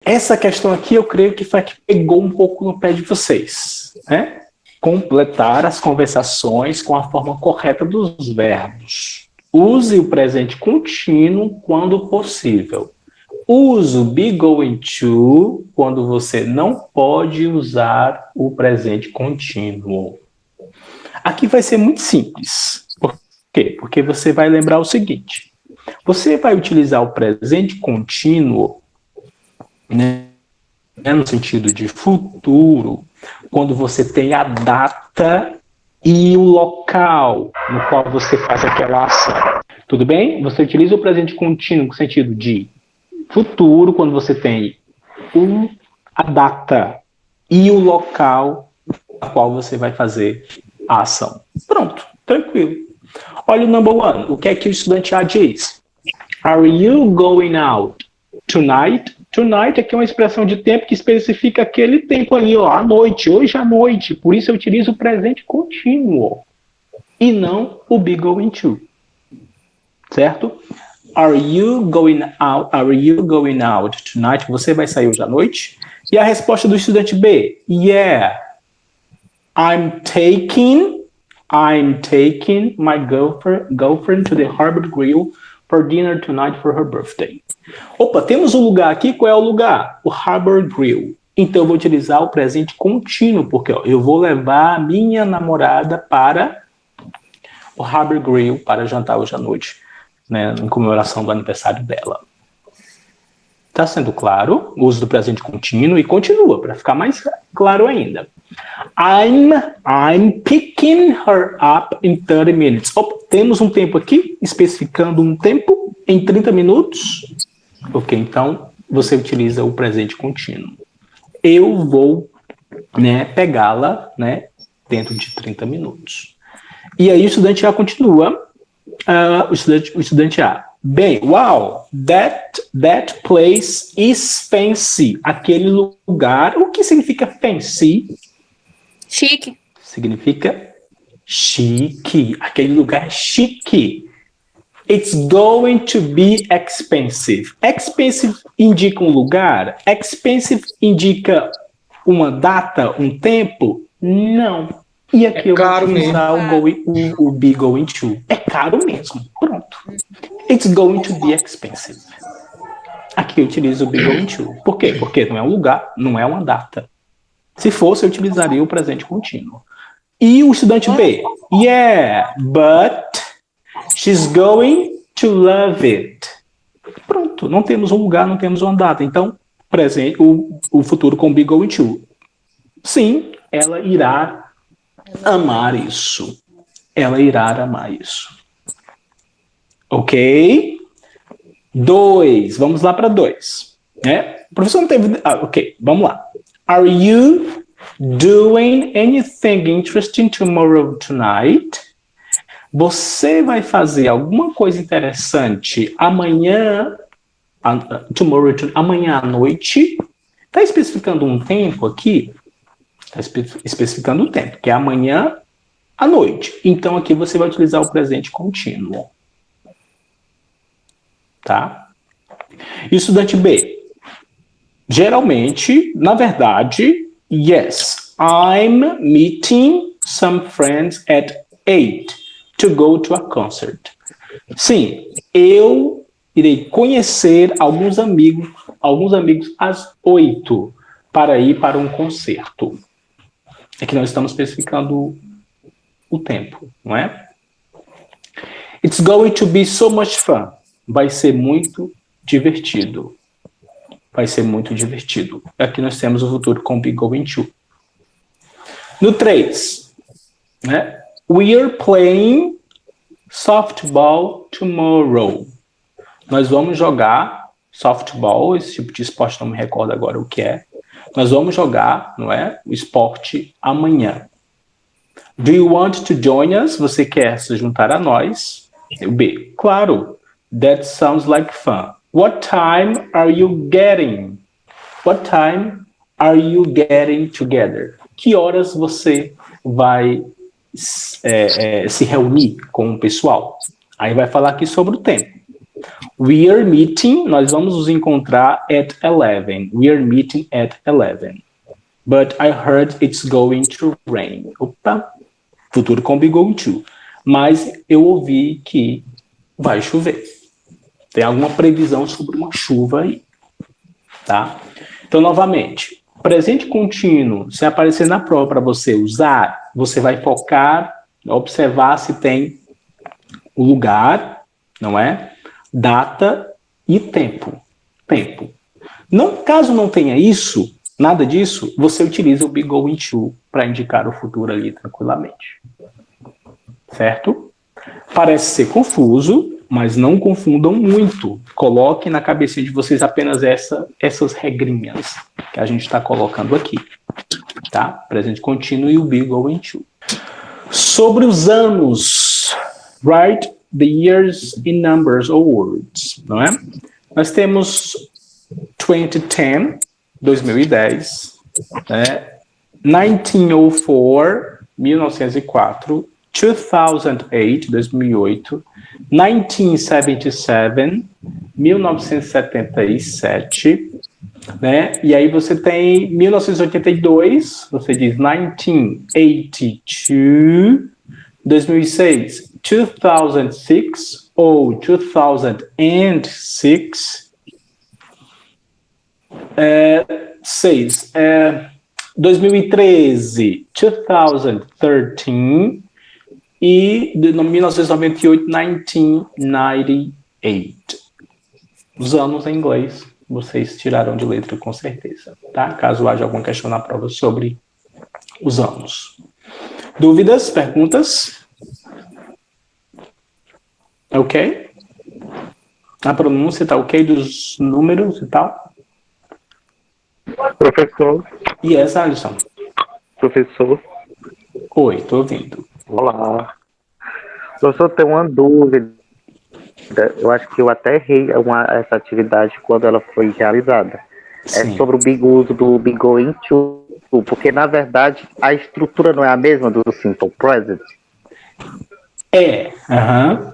Essa questão aqui eu creio que foi a que pegou um pouco no pé de vocês, né? Completar as conversações com a forma correta dos verbos. Use o presente contínuo quando possível. Use o be going to quando você não pode usar o presente contínuo. Aqui vai ser muito simples. Por quê? Porque você vai lembrar o seguinte. Você vai utilizar o presente contínuo, né, no sentido de futuro, quando você tem a data e o local no qual você faz aquela ação. Tudo bem? Você utiliza o presente contínuo no sentido de futuro, quando você tem a data e o local no qual você vai fazer a ação. Pronto, tranquilo. Olha o number one. O que é que o estudante A diz? Are you going out tonight? Tonight aqui é uma expressão de tempo que especifica aquele tempo ali, ó, à noite, hoje à noite. Por isso eu utilizo o presente contínuo e não o be going to. Certo? Are you going out? Are you going out tonight? Você vai sair hoje à noite? E a resposta do estudante B? Yeah. I'm taking my girlfriend to the Harvard Grill for dinner tonight for her birthday. Opa, temos um lugar aqui. Qual é o lugar? O Harvard Grill. Então eu vou utilizar o presente contínuo, porque ó, eu vou levar a minha namorada para o Harvard Grill para jantar hoje à noite, né, em comemoração do aniversário dela. Tá sendo claro? O uso do presente contínuo e continua, para ficar mais claro ainda. I'm picking her up in 30 minutes. Opa, temos um tempo aqui, especificando um tempo em 30 minutos. Ok, então você utiliza o presente contínuo. Eu vou, né, pegá-la, né, dentro de 30 minutos. E aí o estudante A continua. O estudante A. Bem, wow, that place is fancy. Aquele lugar, o que significa fancy? Chique. Significa chique. Aquele lugar é chique. It's going to be expensive. Expensive indica um lugar? Expensive indica uma data, um tempo? Não. E aqui eu vou utilizar o be going to. É caro mesmo. Pronto. It's going to be expensive. Aqui eu utilizo o be going to. Por quê? Porque não é um lugar, não é uma data. Se fosse, eu utilizaria o presente contínuo. E o estudante B? Yeah, but she's going to love it. Pronto. Não temos um lugar, não temos uma data. Então, presente, o futuro com be going to. Sim, ela irá amar isso. Ela irá amar isso. Ok? 2. Vamos lá para 2. Né? O professor não teve... ok, vamos lá. Are you doing anything interesting tomorrow tonight? Você vai fazer alguma coisa interessante amanhã à noite? Está especificando um tempo aqui? Está especificando um tempo, que é amanhã à noite. Então, aqui você vai utilizar o presente contínuo. Tá? E o estudante B? Geralmente, na verdade, yes, I'm meeting some friends at 8 to go to a concert. Sim, eu irei conhecer alguns amigos às 8 para ir para um concerto. Aqui nós estamos especificando o tempo, não é? It's going to be so much fun. Vai ser muito divertido. Vai ser muito divertido. Aqui nós temos o futuro com be going to. No 3, né? We are playing softball tomorrow. Nós vamos jogar softball, esse tipo de esporte, não me recordo agora o que é. Nós vamos jogar, não é? O esporte amanhã. Do you want to join us? Você quer se juntar a nós? O B. Claro. That sounds like fun. What time are you getting? What time are you getting together? Que horas você vai se reunir com o pessoal? Aí vai falar aqui sobre o tempo. We are meeting, nós vamos nos encontrar at 11. We are meeting at 11. But I heard it's going to rain. Opa, futuro com be going to. Mas eu ouvi que vai chover. Tem alguma previsão sobre uma chuva aí, tá? Então, novamente, presente contínuo, se aparecer na prova para você usar, você vai focar, observar se tem o lugar, não é? Data e tempo. Tempo. Não, caso não tenha isso, nada disso, você utiliza o be going to para indicar o futuro ali tranquilamente. Certo? Parece ser confuso, mas não confundam muito. Coloquem na cabeça de vocês apenas essas regrinhas que a gente está colocando aqui. Tá? Presente contínuo e o be going to. Sobre os anos, write the years in numbers or words, não é? Nós temos 2010, né? 1904, 1904, 2008, 2008, 1977, 1977, né? E aí você tem 1982, você diz 1982, 2006, 2006 ou 2006, 2013, 2013 e de 1998, 1998. Os anos em inglês vocês tiraram de letra com certeza, tá? Caso haja alguma questão na prova sobre os anos. Dúvidas, perguntas? Ok? A pronúncia tá ok dos números e tal? Professor. Yes, Alisson. Professor. Oi, tô ouvindo. Olá. Professor, tem uma dúvida. Eu acho que eu até errei essa atividade quando ela foi realizada. Sim. É sobre o uso do be going to, porque na verdade a estrutura não é a mesma do simple present. É, aham.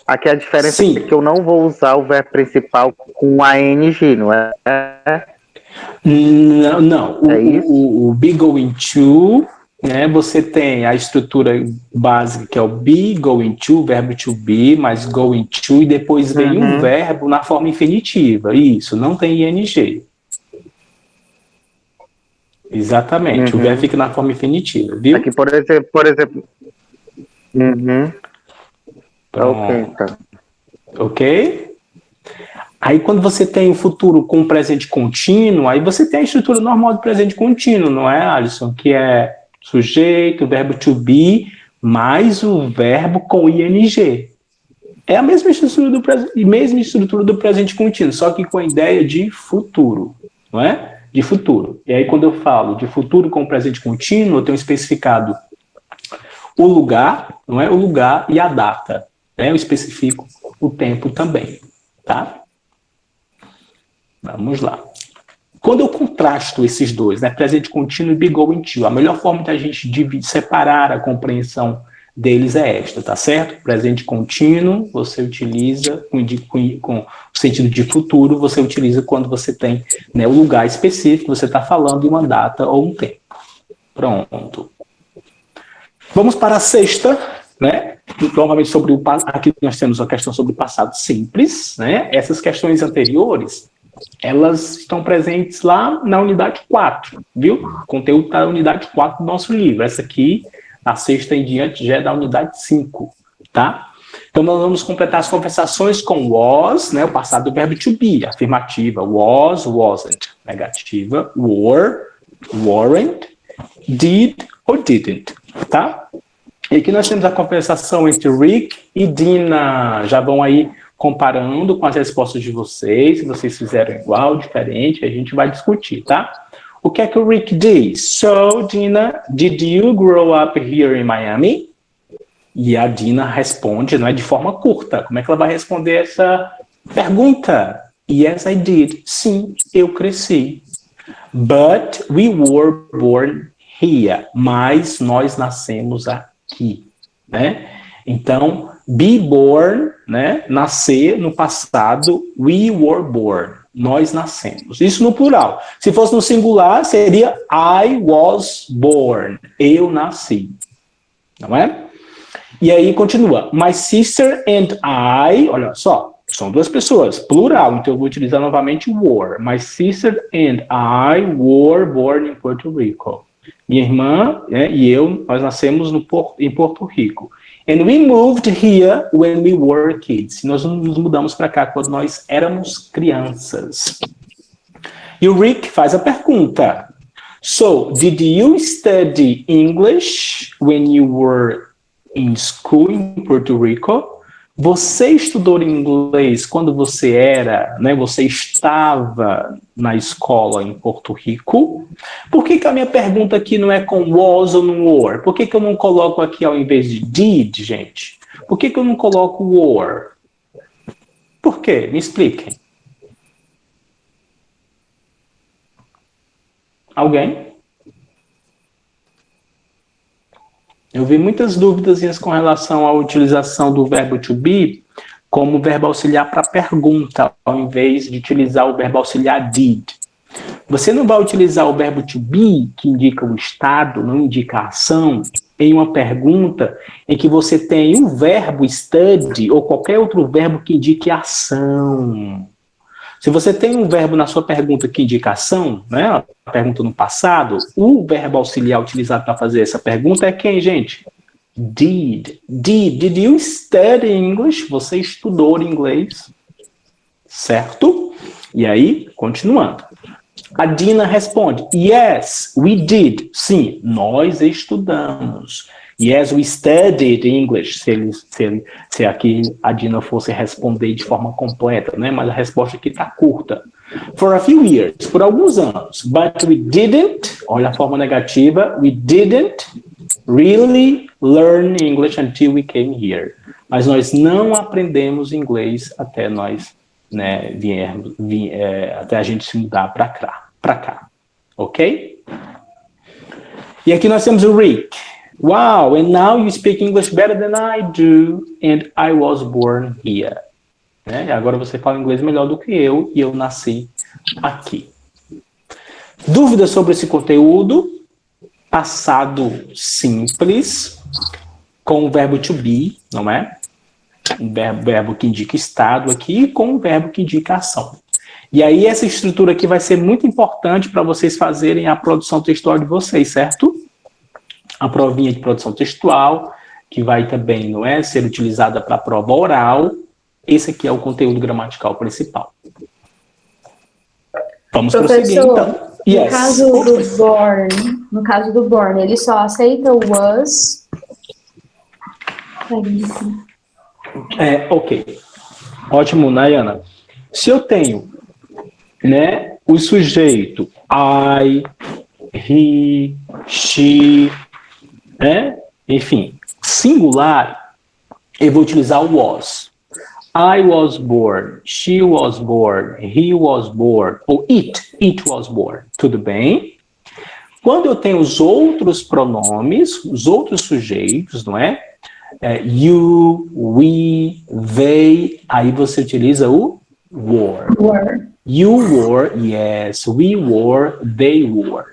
Aqui a diferença é que eu não vou usar o verbo principal com ing, não é? Não. O be going to, né, você tem a estrutura básica que é o be going to, verbo to be, mais going to, e depois vem um verbo na forma infinitiva. Isso, não tem ing. Exatamente, o verbo fica na forma infinitiva, viu? Aqui, por exemplo. Ok, tá. Ok? Aí quando você tem o futuro com presente contínuo, aí você tem a estrutura normal do presente contínuo, não é, Alisson? Que é sujeito, verbo to be, mais o verbo com ing. É a mesma estrutura do presente contínuo, só que com a ideia de futuro, não é? De futuro. E aí quando eu falo de futuro com presente contínuo, eu tenho especificado o lugar, não é? O lugar e a data. Eu especifico o tempo também, tá? Vamos lá. Quando eu contrasto esses dois, né, presente contínuo e be going to, a melhor forma da gente separar a compreensão deles é esta, tá certo? Presente contínuo, você utiliza com o sentido de futuro, você utiliza quando você tem, né, o lugar específico, você está falando de uma data ou um tempo. Pronto. Vamos para a sexta, né? Novamente sobre aqui nós temos a questão sobre o passado simples, né? Essas questões anteriores, elas estão presentes lá na unidade 4, viu? O conteúdo está na unidade 4 do nosso livro. Essa aqui, a sexta em diante, já é da unidade 5, tá? Então, nós vamos completar as conversações com was, né? O passado do verbo to be, afirmativa, was, wasn't, negativa, were, weren't, did or didn't, tá? E aqui nós temos a conversação entre Rick e Dina. Já vão aí comparando com as respostas de vocês. Se vocês fizeram igual, diferente, a gente vai discutir, tá? O que é que o Rick diz? So, Dina, did you grow up here in Miami? E a Dina responde, não é, de forma curta. Como é que ela vai responder essa pergunta? Yes, I did. Sim, eu cresci. But we were born here. Mas nós nascemos aqui, né? Então, be born, né? Nascer no passado, we were born. Nós nascemos. Isso no plural. Se fosse no singular, seria I was born. Eu nasci. Não é? E aí continua. My sister and I, olha só, são duas pessoas, plural, então eu vou utilizar novamente were. My sister and I were born in Puerto Rico. Minha irmã, né, e eu, nós nascemos em Porto Rico. And we moved here when we were kids. Nós nos mudamos para cá quando nós éramos crianças. E o Rick faz a pergunta. So, did you study English when you were in school in Puerto Rico? Você estudou inglês quando você era, né? Você estava na escola em Porto Rico? Por que a minha pergunta aqui não é com was ou não were? Por que eu não coloco aqui ao invés de did, gente? Por que eu não coloco were? Por quê? Me expliquem. Alguém? Eu vi muitas dúvidas com relação à utilização do verbo to be como verbo auxiliar para pergunta, ao invés de utilizar o verbo auxiliar did. Você não vai utilizar o verbo to be, que indica o estado, não indica a ação, em uma pergunta em que você tem um verbo study ou qualquer outro verbo que indique ação. Se você tem um verbo na sua pergunta que indica ação, né, a pergunta no passado, o verbo auxiliar utilizado para fazer essa pergunta é quem, gente? Did. Did you study English? Você estudou inglês? Certo? E aí, continuando. A Dina responde, yes, we did. Sim, nós estudamos. Yes, we studied English. Se aqui a Dina fosse responder de forma completa, né? Mas a resposta aqui está curta. For a few years, por alguns anos. But we didn't, olha a forma negativa, we didn't really learn English until we came here. Mas nós não aprendemos inglês até nós, né, até a gente se mudar para cá. Ok? E aqui nós temos o Rick. Wow, and now you speak English better than I do, and I was born here. Né? Agora você fala inglês melhor do que eu, e eu nasci aqui. Dúvidas sobre esse conteúdo? Passado simples, com o verbo to be, não é? Um verbo que indica estado aqui, com um verbo que indica ação. E aí essa estrutura aqui vai ser muito importante para vocês fazerem a produção textual de vocês, certo? A provinha de produção textual, que vai também, não é, ser utilizada para a prova oral. Esse aqui é o conteúdo gramatical principal. Vamos prosseguir, então. Yes. No caso do born, ele só aceita o was. Ok. Ótimo, Nayana. Se eu tenho, né, o sujeito I, he, she, né, enfim, singular, eu vou utilizar o was. I was born, she was born, he was born, ou it was born. Tudo bem? Quando eu tenho os outros pronomes, os outros sujeitos, não é? You, we, they, aí você utiliza o were. You were, yes, we were, they were.